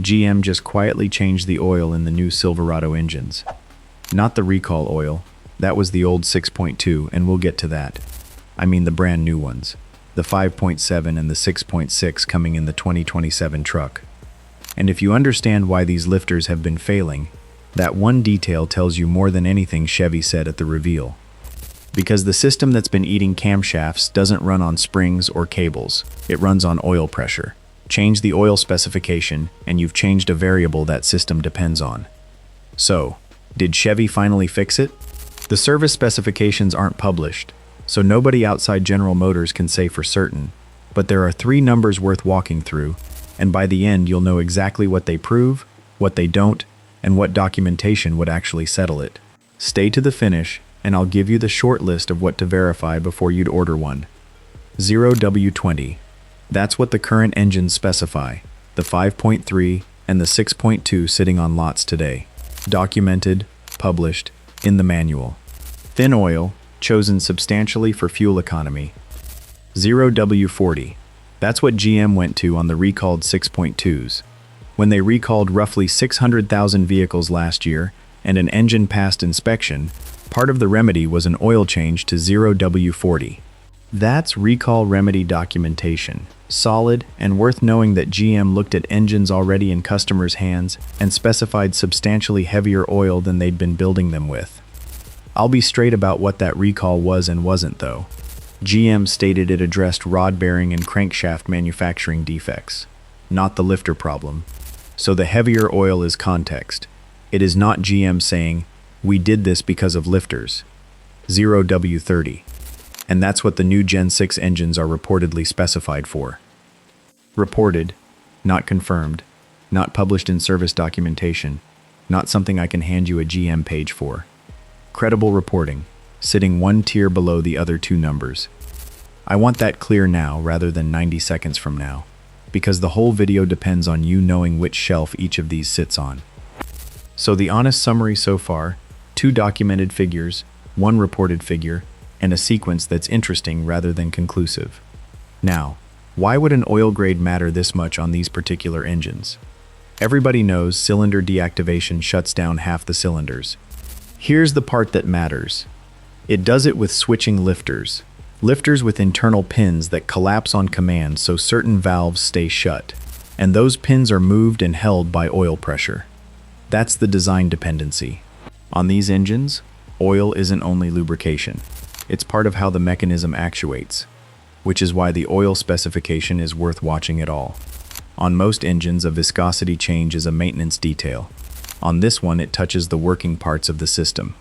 GM just quietly changed the oil in the new Silverado engines. Not the recall oil, that was the old 6.2, and we'll get to that. I mean the brand new ones, the 5.7 and the 6.6 coming in the 2027 truck. And if you understand why these lifters have been failing, that one detail tells you more than anything Chevy said at the reveal. Because the system that's been eating camshafts doesn't run on springs or cables, it runs on oil pressure. Change the oil specification, and you've changed a variable that system depends on. So, did Chevy finally fix it? The service specifications aren't published, so nobody outside General Motors can say for certain, but there are 3 numbers worth walking through, and by the end you'll know exactly what they prove, what they don't, and what documentation would actually settle it. Stay to the finish, and I'll give you the short list of what to verify before you'd order one. 0W20. That's what the current engines specify, the 5.3 and the 6.2 sitting on lots today. Documented, published, in the manual. Thin oil, chosen substantially for fuel economy. 0W40. That's what GM went to on the recalled 6.2s. When they recalled roughly 600,000 vehicles last year and an engine passed inspection, part of the remedy was an oil change to 0W40. That's recall remedy documentation, solid and worth knowing that GM looked at engines already in customers' hands and specified substantially heavier oil than they'd been building them with. I'll be straight about what that recall was and wasn't though. GM stated it addressed rod bearing and crankshaft manufacturing defects, not the lifter problem. So the heavier oil is context. It is not GM saying, "We did this because of lifters." 0W30. And that's what the new Gen 6 engines are reportedly specified for. Reported, not confirmed, not published in service documentation, not something I can hand you a GM page for. Credible reporting, sitting one tier below the other 2 numbers. I want that clear now rather than 90 seconds from now, because the whole video depends on you knowing which shelf each of these sits on. So the honest summary so far, 2 documented figures, 1 reported figure, and a sequence that's interesting rather than conclusive. Now, why would an oil grade matter this much on these particular engines? Everybody knows cylinder deactivation shuts down half the cylinders. Here's the part that matters. It does it with switching lifters. Lifters with internal pins that collapse on command so certain valves stay shut. And those pins are moved and held by oil pressure. That's the design dependency. On these engines, oil isn't only lubrication. It's part of how the mechanism actuates, which is why the oil specification is worth watching at all. On most engines, a viscosity change is a maintenance detail. On this one, it touches the working parts of the system.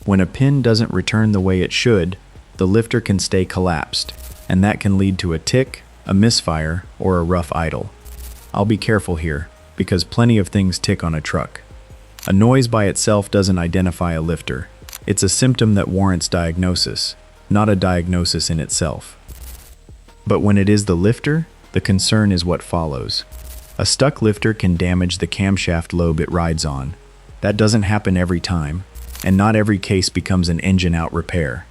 When a pin doesn't return the way it should, the lifter can stay collapsed, and that can lead to a tick, a misfire, or a rough idle. I'll be careful here, because plenty of things tick on a truck. A noise by itself doesn't identify a lifter. It's a symptom that warrants diagnosis, not a diagnosis in itself. But when it is the lifter, the concern is what follows. A stuck lifter can damage the camshaft lobe it rides on. That doesn't happen every time, and not every case becomes an engine-out repair.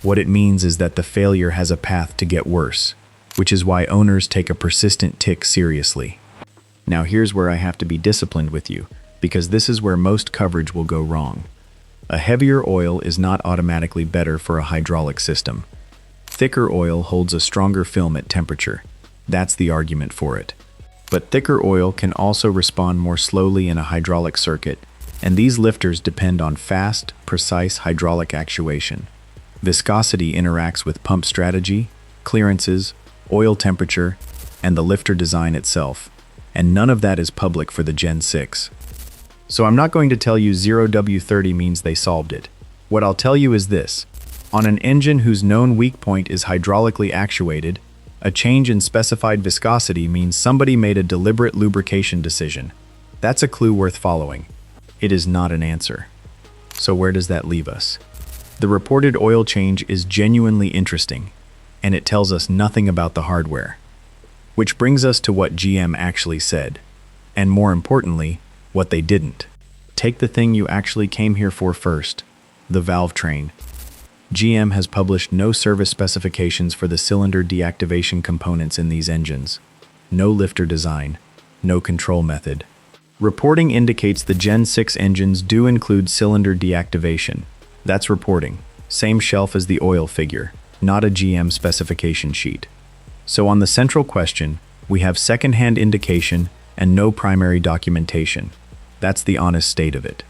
What it means is that the failure has a path to get worse, which is why owners take a persistent tick seriously. Now here's where I have to be disciplined with you, because this is where most coverage will go wrong. A heavier oil is not automatically better for a hydraulic system. Thicker oil holds a stronger film at temperature. That's the argument for it. But thicker oil can also respond more slowly in a hydraulic circuit, and these lifters depend on fast, precise hydraulic actuation. Viscosity interacts with pump strategy, clearances, oil temperature, and the lifter design itself, and none of that is public for the Gen 6. So I'm not going to tell you 0W30 means they solved it. What I'll tell you is this. On an engine whose known weak point is hydraulically actuated, a change in specified viscosity means somebody made a deliberate lubrication decision. That's a clue worth following. It is not an answer. So where does that leave us? The reported oil change is genuinely interesting, and it tells us nothing about the hardware. Which brings us to what GM actually said, and more importantly, what they didn't. Take the thing you actually came here for first, the valve train. GM has published no service specifications for the cylinder deactivation components in these engines. No lifter design. no control method. Reporting indicates the Gen 6 engines do include cylinder deactivation. That's reporting. Same shelf as the oil figure, not a GM specification sheet. So on the central question, we have second-hand indication and no primary documentation. That's the honest state of it.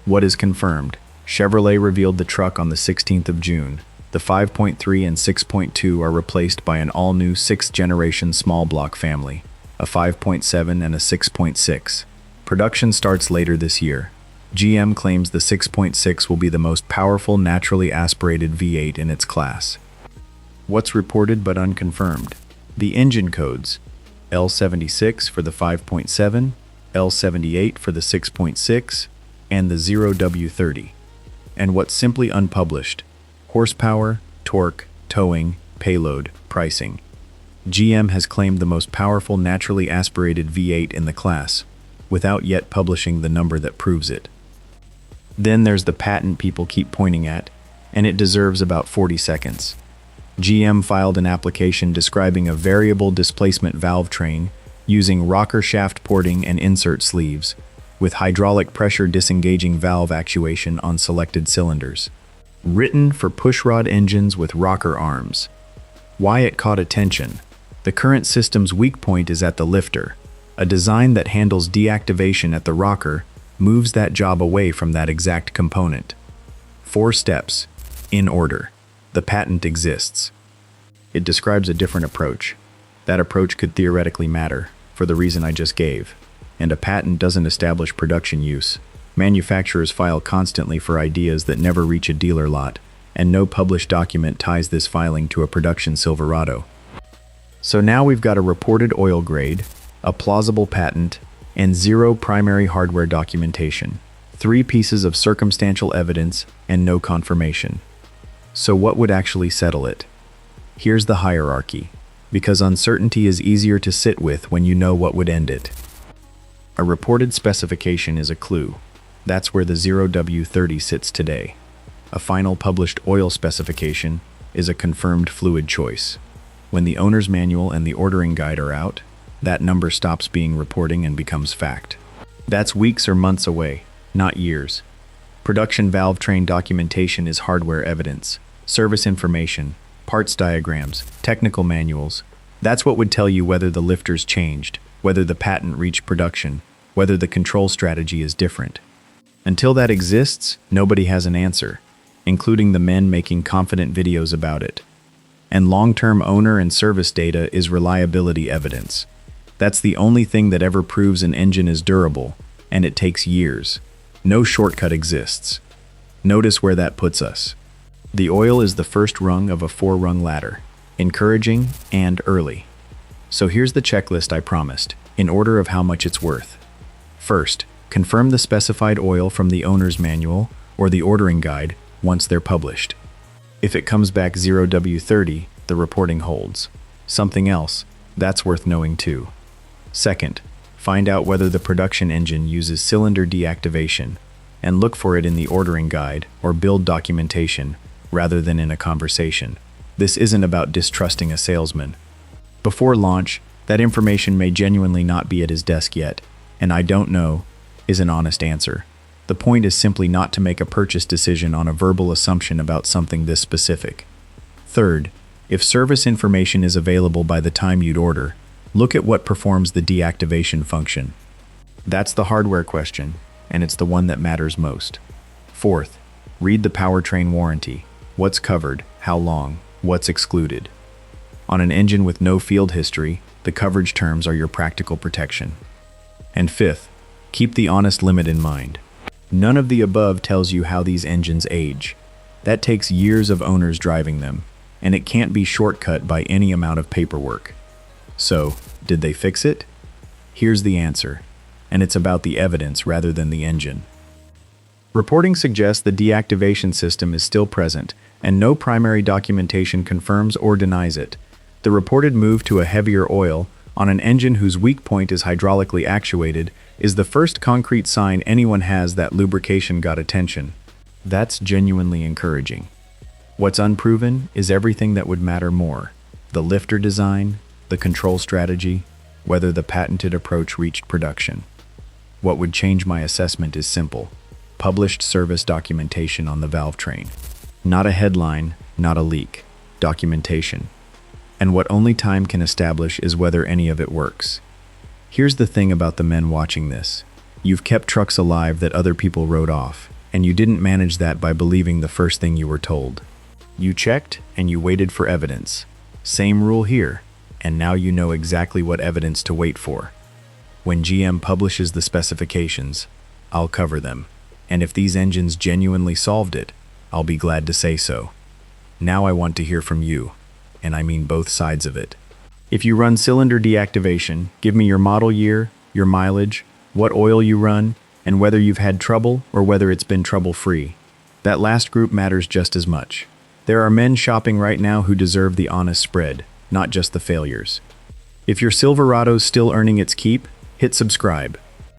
What is confirmed? Chevrolet revealed the truck on the 16th of June. The 5.3 and 6.2 are replaced by an all-new 6th-generation small block family, a 5.7 and a 6.6. Production starts later this year. GM claims the 6.6 will be the most powerful naturally aspirated V8 in its class. What's reported but unconfirmed? The engine codes: L76 for the 5.7, L78 for the 6.6, and the 0W30. And what's simply unpublished: horsepower, torque, towing, payload, pricing. GM has claimed the most powerful naturally aspirated V8 in the class, without yet publishing the number that proves it. Then there's the patent people keep pointing at, and it deserves about 40 seconds. GM filed an application describing a variable displacement valve train using rocker shaft porting and insert sleeves, with hydraulic pressure disengaging valve actuation on selected cylinders. Written for pushrod engines with rocker arms. Why it caught attention? The current system's weak point is at the lifter. A design that handles deactivation at the rocker moves that job away from that exact component. 4 steps, in order. The patent exists. It describes a different approach. That approach could theoretically matter, for the reason I just gave. And a patent doesn't establish production use. Manufacturers file constantly for ideas that never reach a dealer lot, and no published document ties this filing to a production Silverado. So now we've got a reported oil grade, a plausible patent, and 0 primary hardware documentation. 3 pieces of circumstantial evidence and no confirmation. So what would actually settle it? Here's the hierarchy, because uncertainty is easier to sit with when you know what would end it. A reported specification is a clue. That's where the 0W30 sits today. A final published oil specification is a confirmed fluid choice. When the owner's manual and the ordering guide are out, that number stops being reporting and becomes fact. That's weeks or months away, not years. Production valve train documentation is hardware evidence, service information, parts diagrams, technical manuals. That's what would tell you whether the lifters changed, whether the patent reached production, whether the control strategy is different. Until that exists, nobody has an answer, including the men making confident videos about it. And long-term owner and service data is reliability evidence. That's the only thing that ever proves an engine is durable, and it takes years. No shortcut exists. Notice where that puts us. The oil is the first rung of a 4-rung ladder, encouraging and early. So here's the checklist I promised, in order of how much it's worth. First, confirm the specified oil from the owner's manual or the ordering guide once they're published. If it comes back 0W30, the reporting holds. Something else, that's worth knowing too. Second, find out whether the production engine uses cylinder deactivation, and look for it in the ordering guide or build documentation rather than in a conversation. This isn't about distrusting a salesman. Before launch, that information may genuinely not be at his desk yet, and I don't know is an honest answer. The point is simply not to make a purchase decision on a verbal assumption about something this specific. Third, if service information is available by the time you'd order, look at what performs the deactivation function. That's the hardware question, and it's the one that matters most. Fourth, read the powertrain warranty. What's covered, how long, what's excluded. On an engine with no field history, the coverage terms are your practical protection. And fifth, keep the honest limit in mind. None of the above tells you how these engines age. That takes years of owners driving them, and it can't be shortcut by any amount of paperwork. So, did they fix it? Here's the answer, and it's about the evidence rather than the engine. Reporting suggests the deactivation system is still present, and no primary documentation confirms or denies it. The reported move to a heavier oil on an engine whose weak point is hydraulically actuated is the first concrete sign anyone has that lubrication got attention. That's genuinely encouraging. What's unproven is everything that would matter more: the lifter design, the control strategy, whether the patented approach reached production. What would change my assessment is simple: published service documentation on the valve train. Not a headline, not a leak. Documentation. And what only time can establish is whether any of it works. Here's the thing about the men watching this. You've kept trucks alive that other people wrote off, and you didn't manage that by believing the first thing you were told. You checked, and you waited for evidence. Same rule here, and now you know exactly what evidence to wait for. When GM publishes the specifications, I'll cover them. And if these engines genuinely solved it, I'll be glad to say so. Now I want to hear from you, and I mean both sides of it. If you run cylinder deactivation, give me your model year, your mileage, what oil you run, and whether you've had trouble or whether it's been trouble-free. That last group matters just as much. There are men shopping right now who deserve the honest spread, not just the failures. If your Silverado's still earning its keep, hit subscribe.